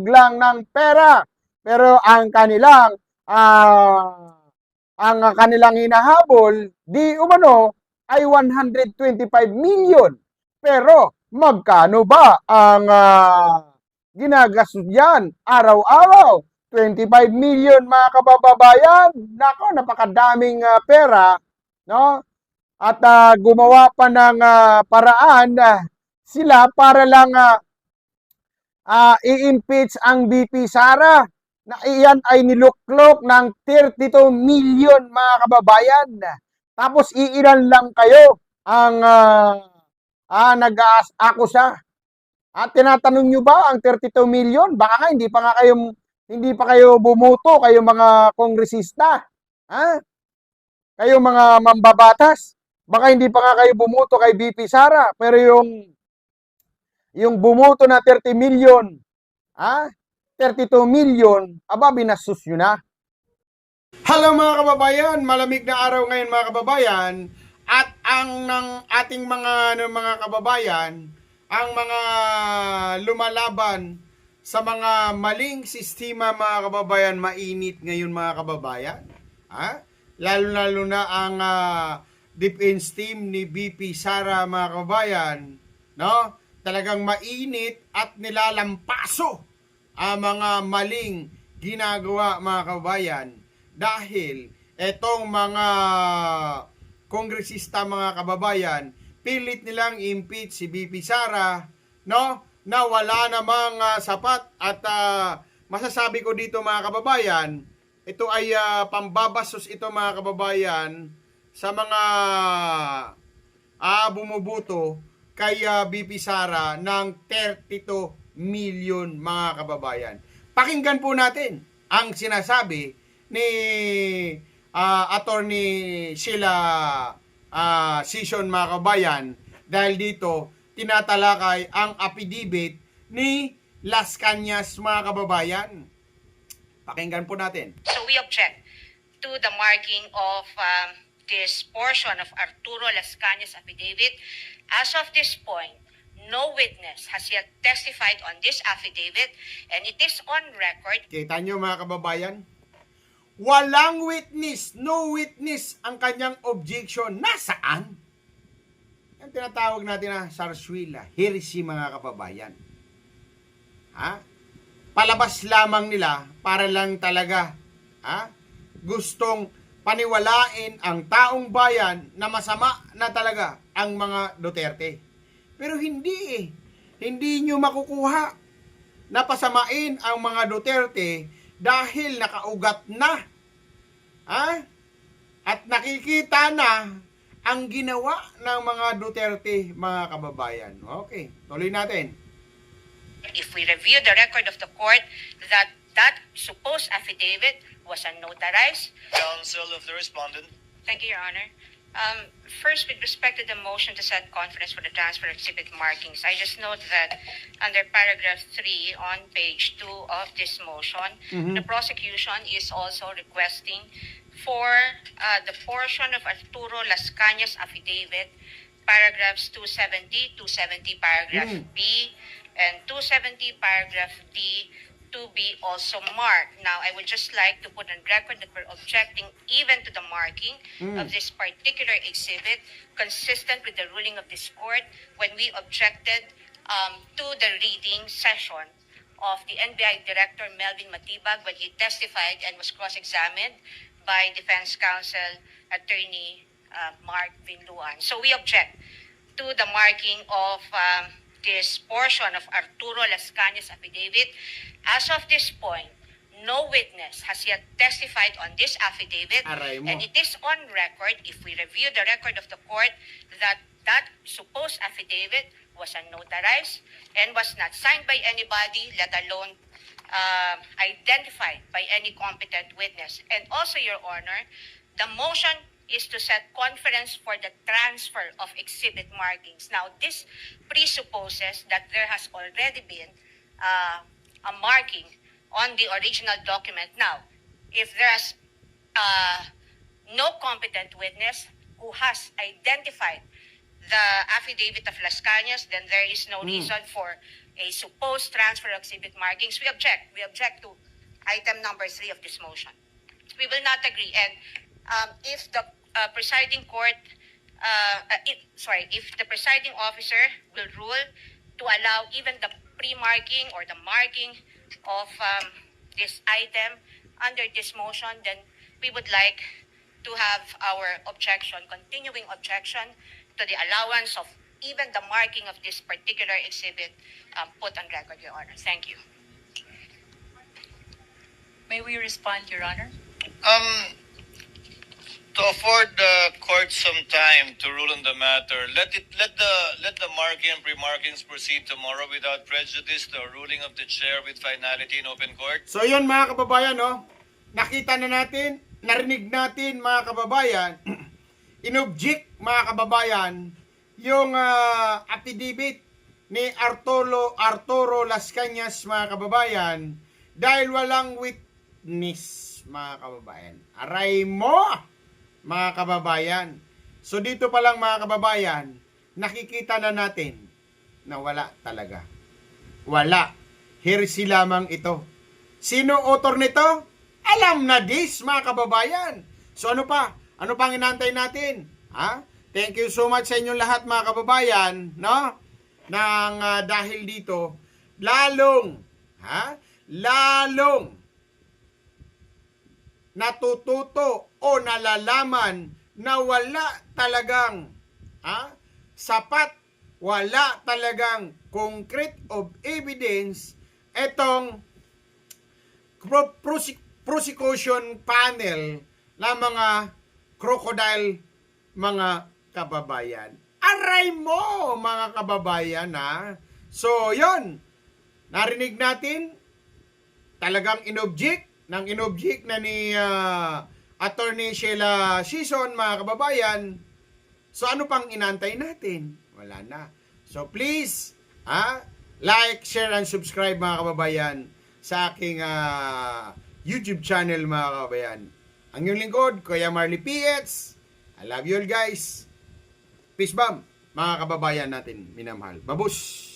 lang ng pera. Pero ang kanilang hinahabol, di umano, ay 125 million. Pero magkano ba ang ginagastos diyan araw-araw? 25 million mga kababayan. Nako, napakadaming pera, no? At gumawa pa ng paraan sila para lang i-impeach ang BP Sara na iyan ay niluklok ng 32 million mga kababayan. Tapos iilan lang kayo ang nag-aakusa. At tinatanong nyo ba ang 32 million? Baka nga hindi pa kayo bumuto, kayo mga kongresista. Ha? Kayo mga mambabatas. Baka hindi pa nga kayo bumuto kay BP Sara, pero yung bumuto na 30 million, 32 million, binastos nyo na. Hello mga kababayan, malamig na araw ngayon mga kababayan, at ang ng ating mga kababayan, ang mga lumalaban sa mga maling sistema mga kababayan, mainit ngayon mga kababayan. Lalo na ang defense team ni BP Sara mga kababayan, no? Talagang mainit at nilalampaso ang mga maling ginagawa mga kababayan dahil etong mga kongresista mga kababayan pilit nilang impeach si BP Sara, no? Na wala namang sapat at masasabi ko dito mga kababayan, ito ay pambabasos ito mga kababayan sa mga bumubuto kay BP Sara ng 32 million mga kababayan. Pakinggan po natin ang sinasabi ni Attorney Sheila Sison mga kababayan dahil dito tinatalakay ang affidavit ni Las Cañas mga kababayan. Pakinggan po natin. So we object to the marking of this portion of Arturo Las Cañas affidavit. As of this point, no witness has yet testified on this affidavit and it is on record. Kita nyo mga kababayan? Walang witness, no witness ang kanyang objection. Nasaan? Ang tinatawag natin na sarswila, heresy mga kababayan. Palabas lamang nila para lang talaga gustong paniwalain ang taong bayan na masama na talaga ang mga Duterte. Pero hindi Hindi nyo makukuha na pasamain ang mga Duterte dahil nakaugat na. At nakikita na ang ginawa ng mga Duterte, mga kababayan. Okay, tuloy natin. If we review the record of the court, that supposed affidavit was unnotarized. Counsel of the respondent. Thank you, Your Honor. First, with respect to the motion to set conference for the transfer of exhibit markings, I just note that under paragraph 3 on page 2 of this motion, the prosecution is also requesting for the portion of Arturo Las Cañas affidavit, paragraphs 270, 270 paragraph B, and 270 paragraph D to be also marked. Now, I would just like to put on record that we're objecting even to the marking of this particular exhibit, consistent with the ruling of this court when we objected to the reading session of the NBI Director Melvin Matibag when he testified and was cross-examined by Defense Counsel Attorney Mark Vinluan. So we object to the marking of this portion of Arturo Las Cañas affidavit. As of this point, no witness has yet testified on this affidavit, and it is on record, if we review the record of the court, that supposed affidavit was unnotarized and was not signed by anybody, let alone identified by any competent witness. And also, Your Honor, the motion is to set conference for the transfer of exhibit markings. Now, this presupposes that there has already been a marking on the original document. Now, if there's no competent witness who has identified the affidavit of Las Cañas, then there is no reason for a supposed transfer of exhibit markings, we object. We object to item number 3 of this motion. We will not agree. And if the presiding court, if the presiding officer will rule to allow even the pre-marking or the marking of this item under this motion, then we would like to have our objection, continuing objection to the allowance of even the marking of this particular exhibit put on record, Your Honor. Thank you. May we respond, Your Honor? To afford the court some time to rule on the matter, let the marking and pre-markings proceed tomorrow without prejudice. The ruling of the chair with finality in open court. So yun mga kababayan, no? Nakita na natin, narinig natin mga kababayan, inobject mga kababayan, yung affidavit ni Arturo Las Cañas mga kababayan, dahil walang witness mga kababayan. Aray mo mga kababayan. So dito pa lang mga kababayan, nakikita na natin na wala talaga. Wala. Heresy lamang ito. Sino author nito? Alam na this mga kababayan. So ano pa? Ano pang inantay natin? Ha? Thank you so much sa inyong lahat mga kababayan, no? Nang dahil dito, lalong natututo o nalalaman na wala talagang sapat, wala talagang concrete of evidence etong prosecution panel na mga crocodile mga kababayan. Aray mo mga kababayan So yon, narinig natin talagang inobject na ni Attorney Sheila Sison mga kababayan. So ano pang inantay natin? Wala na. So please, like, share, and subscribe mga kababayan sa aking YouTube channel mga kababayan. Ang inyong lingkod, Kuya Marley PH. I love you all guys. Peace bomb mga kababayan natin minamahal. Babus!